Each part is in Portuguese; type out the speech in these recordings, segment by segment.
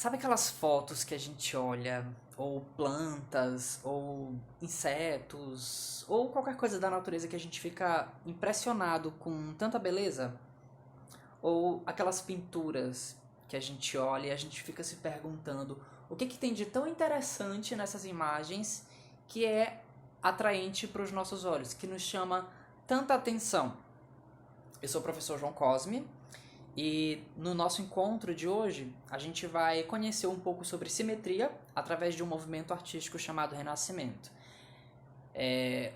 Sabe aquelas fotos que a gente olha, ou plantas, ou insetos, ou qualquer coisa da natureza que a gente fica impressionado com tanta beleza? Ou aquelas pinturas que a gente olha e a gente fica se perguntando o que tem de tão interessante nessas imagens que é atraente para os nossos olhos, que nos chama tanta atenção? Eu sou o professor João Cosme e no nosso encontro de hoje a gente vai conhecer um pouco sobre simetria através de um movimento artístico chamado Renascimento.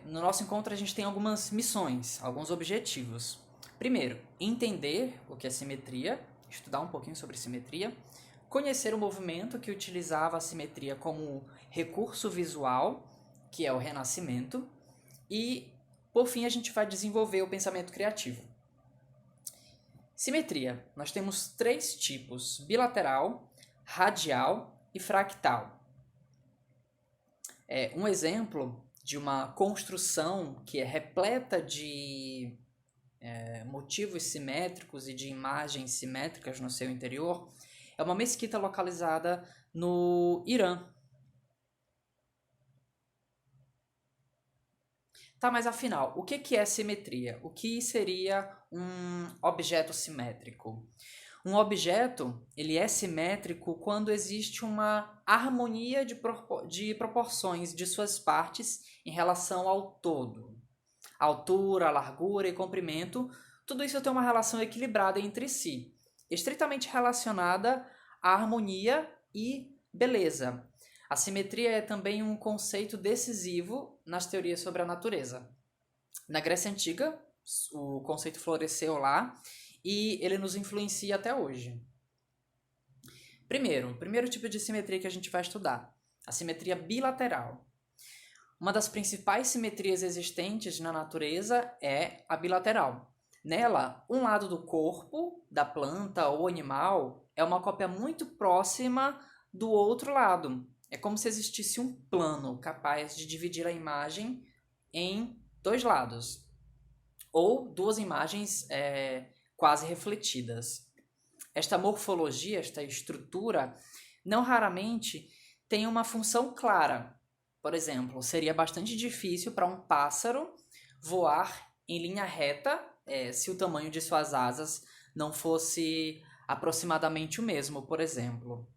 No nosso encontro a gente tem algumas missões, alguns objetivos. Primeiro, entender o que é simetria, estudar um pouquinho sobre simetria, conhecer o movimento que utilizava a simetria como recurso visual, que é o Renascimento, e por fim a gente vai desenvolver o pensamento criativo. Simetria. Nós temos três tipos: bilateral, radial e fractal. Um exemplo de uma construção que é repleta de motivos simétricos e de imagens simétricas no seu interior é uma mesquita localizada no Irã. Tá, mas afinal, o que é simetria? O que seria um objeto simétrico? Um objeto, ele é simétrico quando existe uma harmonia de proporções de suas partes em relação ao todo. Altura, largura e comprimento, tudo isso tem uma relação equilibrada entre si, estritamente relacionada à harmonia e beleza. A simetria é também um conceito decisivo nas teorias sobre a natureza. Na Grécia Antiga, o conceito floresceu lá e ele nos influencia até hoje. O primeiro tipo de simetria que a gente vai estudar, a simetria bilateral. Uma das principais simetrias existentes na natureza é a bilateral. Nela, um lado do corpo, da planta ou animal, é uma cópia muito próxima do outro lado. É como se existisse um plano capaz de dividir a imagem em dois lados, ou duas imagens quase refletidas. Esta morfologia, esta estrutura, não raramente tem uma função clara. Por exemplo, seria bastante difícil para um pássaro voar em linha reta se o tamanho de suas asas não fosse aproximadamente o mesmo, por exemplo.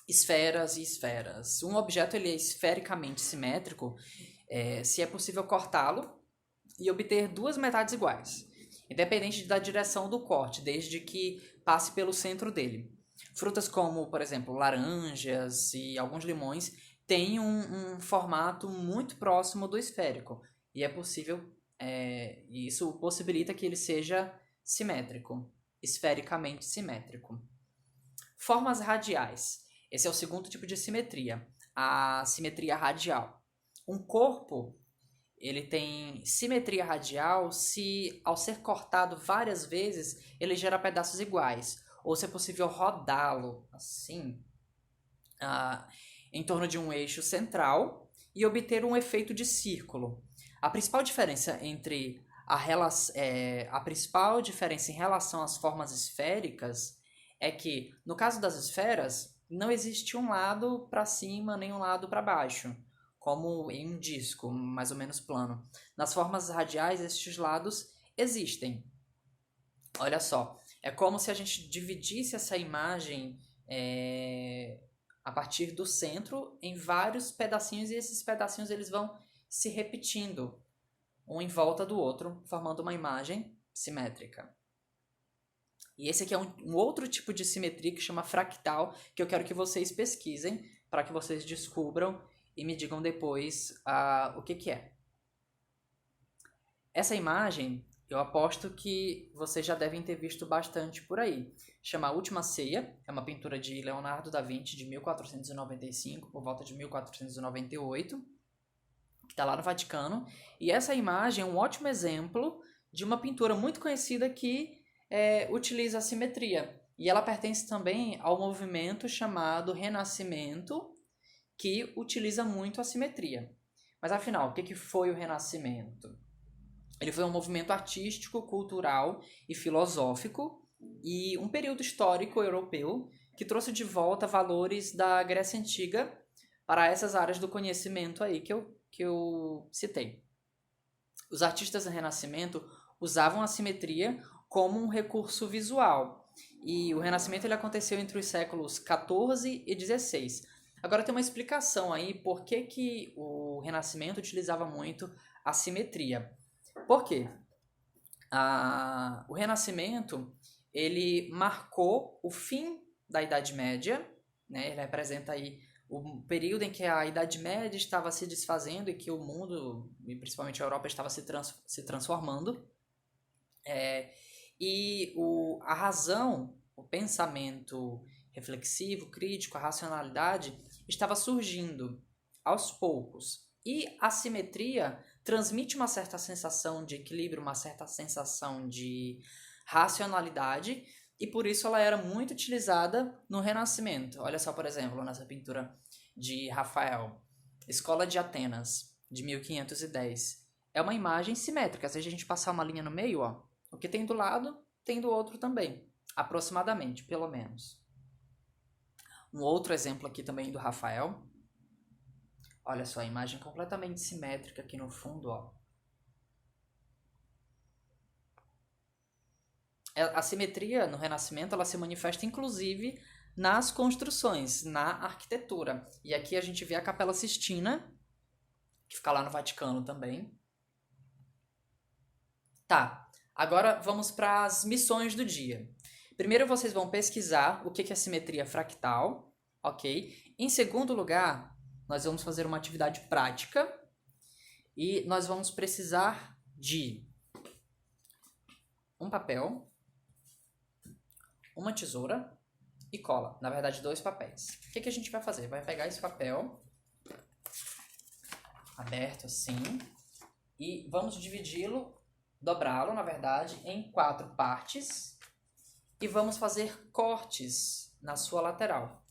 Esferas e esferas. Um objeto ele é esfericamente simétrico se é possível cortá-lo e obter duas metades iguais, independente da direção do corte, desde que passe pelo centro dele. Frutas como, por exemplo, laranjas e alguns limões têm um formato muito próximo do esférico e é possível, isso possibilita que ele seja simétrico, esfericamente simétrico. Formas radiais. Esse é o segundo tipo de simetria, a simetria radial. Um corpo ele tem simetria radial se, ao ser cortado várias vezes, ele gera pedaços iguais. Ou se é possível rodá-lo assim, em torno de um eixo central e obter um efeito de círculo. A principal diferença entre a principal diferença em relação às formas esféricas é que, no caso das esferas, não existe um lado para cima nem um lado para baixo, como em um disco, mais ou menos plano. Nas formas radiais, estes lados existem. Olha só, é como se a gente dividisse essa imagem a partir do centro em vários pedacinhos e esses pedacinhos eles vão se repetindo um em volta do outro, formando uma imagem simétrica. E esse aqui é um outro tipo de simetria que chama fractal, que eu quero que vocês pesquisem para que vocês descubram e me digam depois o que é. Essa imagem, eu aposto que vocês já devem ter visto bastante por aí. Chama A Última Ceia, é uma pintura de Leonardo da Vinci de 1495, por volta de 1498, que está lá no Vaticano. E essa imagem é um ótimo exemplo de uma pintura muito conhecida que utiliza a simetria. E ela pertence também ao movimento chamado Renascimento, que utiliza muito a simetria. Mas afinal, o que foi o Renascimento? Ele foi um movimento artístico, cultural e filosófico e um período histórico europeu que trouxe de volta valores da Grécia Antiga para essas áreas do conhecimento aí que eu citei. Os artistas do Renascimento usavam a simetria como um recurso visual. E o Renascimento ele aconteceu entre os séculos XIV e XVI. Agora tem uma explicação aí por que o Renascimento utilizava muito a simetria. Por quê? O Renascimento ele marcou o fim da Idade Média, né? Ele representa aí o período em que a Idade Média estava se desfazendo e que o mundo, e principalmente a Europa, estava se transformando. A razão, o pensamento reflexivo, crítico, a racionalidade estava surgindo aos poucos. E a simetria transmite uma certa sensação de equilíbrio, uma certa sensação de racionalidade, e por isso ela era muito utilizada no Renascimento. Olha só, por exemplo, nessa pintura de Rafael, Escola de Atenas, de 1510. É uma imagem simétrica. Se a gente passar uma linha no meio, ó, o que tem do lado, tem do outro também. Aproximadamente, pelo menos. Um outro exemplo aqui também do Rafael. Olha só, a imagem completamente simétrica aqui no fundo, ó. A simetria no Renascimento ela se manifesta inclusive nas construções, na arquitetura. E aqui a gente vê a Capela Sistina, que fica lá no Vaticano também. Tá, agora vamos para as missões do dia. Primeiro vocês vão pesquisar o que é simetria fractal, ok? Em segundo lugar, nós vamos fazer uma atividade prática e nós vamos precisar de um papel, uma tesoura e cola. Na verdade, 2 papéis. O que a gente vai fazer? Vai pegar esse papel aberto assim e vamos dividi-lo, dobrá-lo, na verdade, em 4 partes e vamos fazer cortes na sua lateral.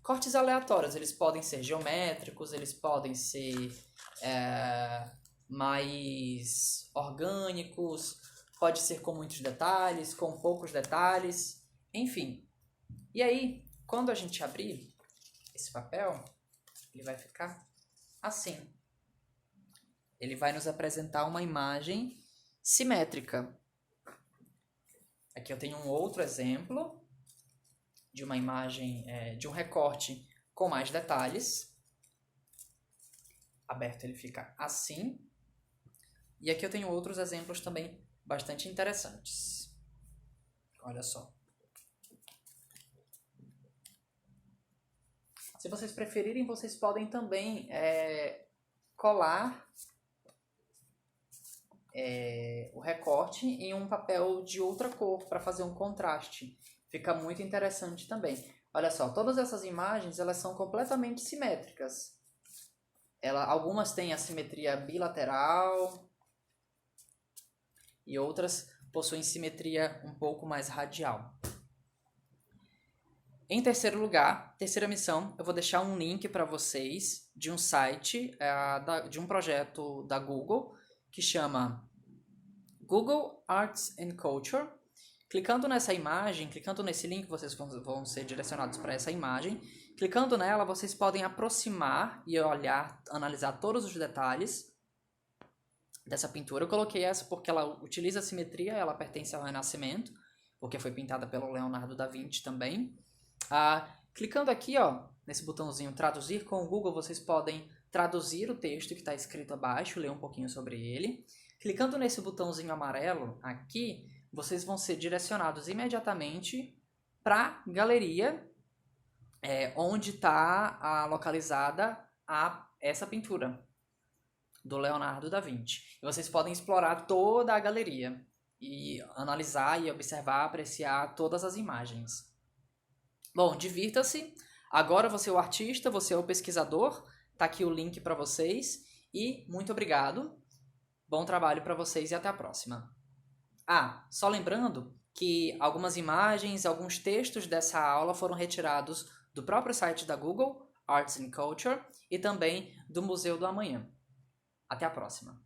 Cortes aleatórios, eles podem ser geométricos, eles podem ser mais orgânicos, pode ser com muitos detalhes, com poucos detalhes, enfim. E aí, quando a gente abrir esse papel, ele vai ficar assim. Ele vai nos apresentar uma imagem simétrica. Aqui eu tenho um outro exemplo de uma imagem, de um recorte com mais detalhes. Aberto ele fica assim. E aqui eu tenho outros exemplos também bastante interessantes. Olha só. Se vocês preferirem, vocês podem também colar o recorte em um papel de outra cor para fazer um contraste. Fica muito interessante também. Olha só, todas essas imagens elas são completamente simétricas. Algumas têm a simetria bilateral e outras possuem simetria um pouco mais radial. Em terceiro lugar, terceira missão, eu vou deixar um link para vocês de um site, de um projeto da Google, que chama Google Arts and Culture. Clicando nessa imagem, clicando nesse link, vocês vão ser direcionados para essa imagem. Clicando nela, vocês podem aproximar e olhar, analisar todos os detalhes dessa pintura. Eu coloquei essa porque ela utiliza a simetria, ela pertence ao Renascimento, porque foi pintada pelo Leonardo da Vinci também. Clicando aqui, ó, nesse botãozinho traduzir com o Google, vocês podem traduzir o texto que está escrito abaixo, ler um pouquinho sobre ele. Clicando nesse botãozinho amarelo aqui, vocês vão ser direcionados imediatamente para a galeria onde está localizada essa pintura do Leonardo da Vinci. E vocês podem explorar toda a galeria e analisar e observar, apreciar todas as imagens. Bom, divirta-se. Agora você é o artista, você é o pesquisador. Tá aqui o link para vocês. E muito obrigado. Bom trabalho para vocês e até a próxima. Só lembrando que algumas imagens, alguns textos dessa aula foram retirados do próprio site da Google, Arts and Culture, e também do Museu do Amanhã. Até a próxima.